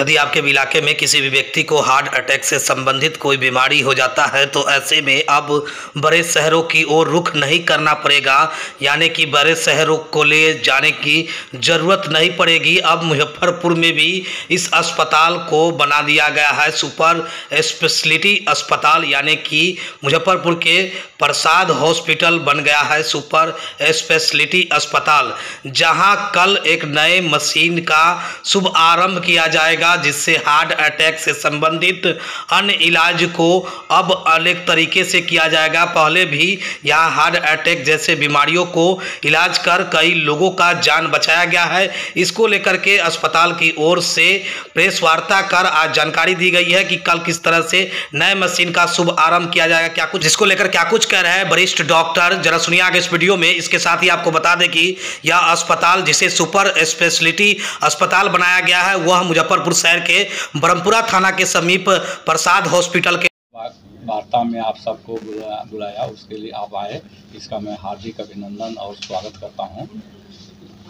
यदि आपके इलाके में किसी भी व्यक्ति को हार्ट अटैक से संबंधित कोई बीमारी हो जाता है तो ऐसे में अब बड़े शहरों की ओर रुख नहीं करना पड़ेगा, यानी कि बड़े शहरों को ले जाने की ज़रूरत नहीं पड़ेगी। अब मुजफ्फरपुर में भी इस अस्पताल को बना दिया गया है सुपर स्पेशलिटी अस्पताल, यानी कि मुजफ्फरपुर के प्रसाद हॉस्पिटल बन गया है सुपर स्पेशलिटी अस्पताल, जहां कल एक नए मशीन का शुभ आरंभ किया जाएगा, जिससे हार्ट अटैक से संबंधित अन्य इलाज को अब अलग तरीके से किया जाएगा। पहले भी यहां हार्ट अटैक जैसे बीमारियों को इलाज कर कई लोगों का जान बचाया गया है। इसको लेकर के अस्पताल की ओर से प्रेस वार्ता कर आज जानकारी दी गई है कि कल किस तरह से नए मशीन का शुभ आरंभ किया जाएगा, क्या कुछ इसको लेकर क्या कुछ कह रहे हैं वरिष्ठ डॉक्टर, जरा सुनिए आगे इस वीडियो में। इसके साथ ही आपको बता दें कि यह अस्पताल जिसे सुपर स्पेशलिटी अस्पताल बनाया गया है वह मुजफ्फरपुर शहर के ब्रह्मपुरा थाना के समीप प्रसाद हॉस्पिटल के वार्ता में आप सबको बुलाया, उसके लिए आप आए, इसका मैं हार्दिक अभिनंदन और स्वागत करता हूं।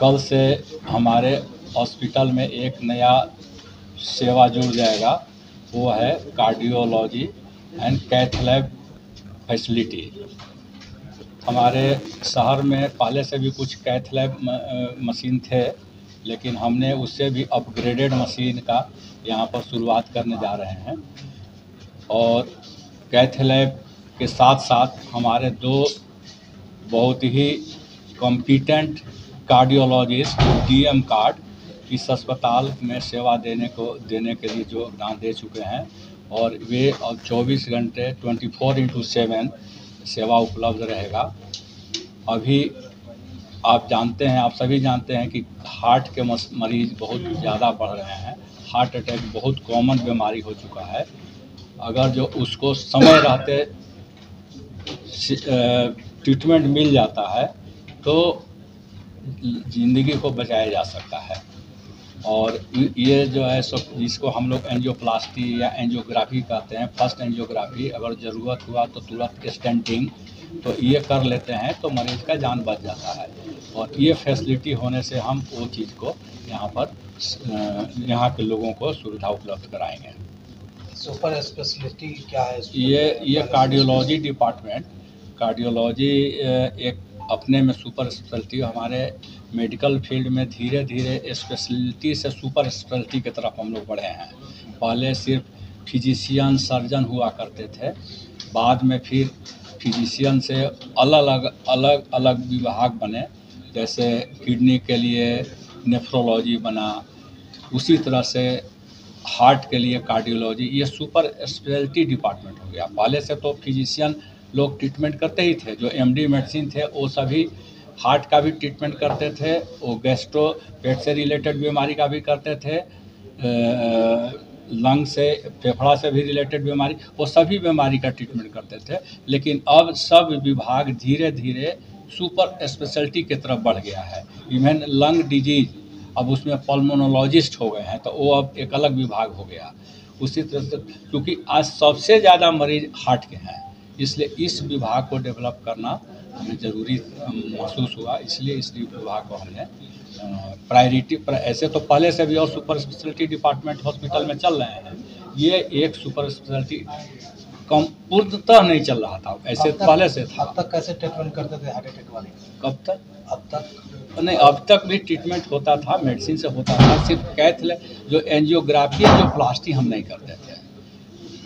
कल से हमारे हॉस्पिटल में एक नया सेवा जुड़ जाएगा, वो है cardiology and cath lab facility. हमारे शहर में पहले से भी कुछ कैथ लैब मशीन थे, लेकिन हमने उससे भी अपग्रेडेड मशीन का यहाँ पर शुरुआत करने जा रहे हैं। और कैथ लैब के साथ साथ हमारे दो बहुत ही कॉम्पिटेंट कार्डियोलॉजिस्ट डीएम कार्ड इस अस्पताल में सेवा देने के लिए जो योगदान दे चुके हैं, और वे अब 24 घंटे 24/7 सेवा उपलब्ध रहेगा। अभी आप जानते हैं, आप सभी जानते हैं कि हार्ट के मरीज बहुत ज़्यादा बढ़ रहे हैं। हार्ट अटैक बहुत कॉमन बीमारी हो चुका है। अगर जो उसको समय रहते ट्रीटमेंट मिल जाता है तो ज़िंदगी को बचाया जा सकता है। और ये जो है सब जिसको हम लोग एंजियोप्लास्टी या एंजियोग्राफी कहते हैं, फर्स्ट एंजियोग्राफी, अगर ज़रूरत हुआ तो तुरंत स्टेंटिंग, तो ये कर लेते हैं तो मरीज़ का जान बच जाता है। और ये फैसिलिटी होने से हम वो चीज़ को यहाँ पर यहाँ के लोगों को सुविधा उपलब्ध कराएंगे। सुपर स्पेशलिटी क्या है? ये कार्डियोलॉजी डिपार्टमेंट, कार्डियोलॉजी एक अपने में सुपर स्पेशलिटी। हमारे मेडिकल फील्ड में धीरे धीरे स्पेशलिटी से सुपर स्पेशलिटी की तरफ हम लोग बढ़े हैं। पहले सिर्फ फिजिशियन सर्जन हुआ करते थे, बाद में फिर फिजिशियन से अलग अलग विभाग बने, जैसे किडनी के लिए नेफ्रोलॉजी बना, उसी तरह से हार्ट के लिए कार्डियोलॉजी। ये सुपर स्पेशलिटी डिपार्टमेंट हो गया। पहले से तो फिजिशियन लोग ट्रीटमेंट करते ही थे, जो एमडी मेडिसिन थे वो सभी हार्ट का भी ट्रीटमेंट करते थे, वो गैस्ट्रो पेट से रिलेटेड बीमारी का भी करते थे, लंग से फेफड़ा से भी रिलेटेड बीमारी, वो सभी बीमारी का ट्रीटमेंट करते थे। लेकिन अब सब विभाग धीरे धीरे सुपर स्पेशलिटी की तरफ बढ़ गया है। इवन लंग डिजीज अब उसमें पल्मोनोलॉजिस्ट हो गए हैं, तो वो अब एक अलग विभाग हो गया। उसी तरह से क्योंकि आज सबसे ज़्यादा मरीज हार्ट के हैं, इसलिए इस विभाग को डेवलप करना हमें ज़रूरी महसूस हुआ, इसलिए इस विभाग को हमने प्रायोरिटी पर। ऐसे तो पहले से भी और सुपर स्पेशलिटी डिपार्टमेंट हॉस्पिटल में चल रहे हैं, ये एक सुपर स्पेशलिटी कम पूर्णतः नहीं चल रहा था, ऐसे पहले से था। अब तक कैसे ट्रीटमेंट करते थे हार्ट अटैक वाले? कब तक? अब तक नहीं, अब तक भी ट्रीटमेंट होता था, मेडिसिन से होता था। सिर्फ कैथ लैब जो एंजियोग्राफी एंजियोप्लास्टी हम नहीं करते थे।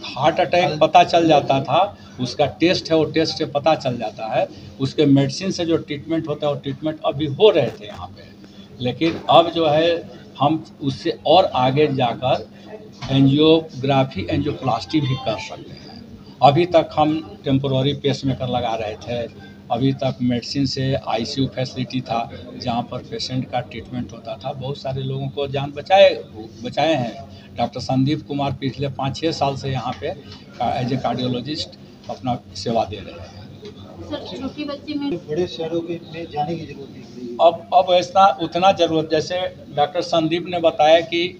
हार्ट अटैक पता चल जाता था, उसका टेस्ट है, वो टेस्ट से पता चल जाता है, उसके मेडिसिन से जो ट्रीटमेंट होता है वो ट्रीटमेंट अभी हो रहे थे यहाँ पे। लेकिन अब जो है हम उससे और आगे जाकर एंजियोग्राफी एंजियोप्लास्टी भी कर सकते हैं। अभी तक हम टेम्पोररी पेसमेकर लगा रहे थे, अभी तक मेडिसिन से आईसीयू फैसिलिटी था जहाँ पर पेशेंट का ट्रीटमेंट होता था। बहुत सारे लोगों को जान बचाए हैं। डॉक्टर संदीप कुमार पिछले 5-6 साल से यहाँ पे एज ए कार्डियोलॉजिस्ट अपना सेवा दे रहे हैं। सर, छोटे बच्चे में बड़े शहरों में जाने की जरूरत नहीं। अब ऐसा उतना ज़रूरत, जैसे डॉक्टर संदीप ने बताया कि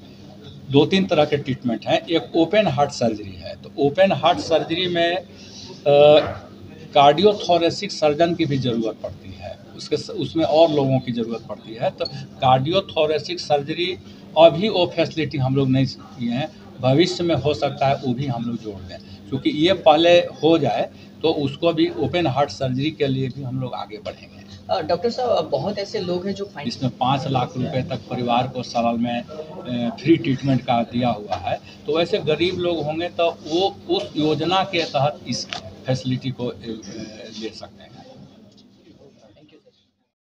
2-3 तरह के ट्रीटमेंट हैं। एक ओपन हार्ट सर्जरी है, तो ओपन हार्ट सर्जरी में कार्डियोथोरेसिक सर्जन की भी ज़रूरत पड़ती है, उसमें और लोगों की ज़रूरत पड़ती है। तो कार्डियोथोरेसिक सर्जरी अभी वो फैसिलिटी हम लोग नहीं किए हैं, भविष्य में हो सकता है वो भी हम लोग जोड़ दें, क्योंकि ये पहले हो जाए तो उसको भी ओपन हार्ट सर्जरी के लिए भी हम लोग आगे बढ़ेंगे। डॉक्टर साहब, बहुत ऐसे लोग हैं जो इसमें 5 लाख रुपए तक परिवार को साल में फ्री ट्रीटमेंट का दिया हुआ है, तो वैसे गरीब लोग होंगे तो वो उस योजना के तहत इस फैसिलिटी को ले सकते हैं।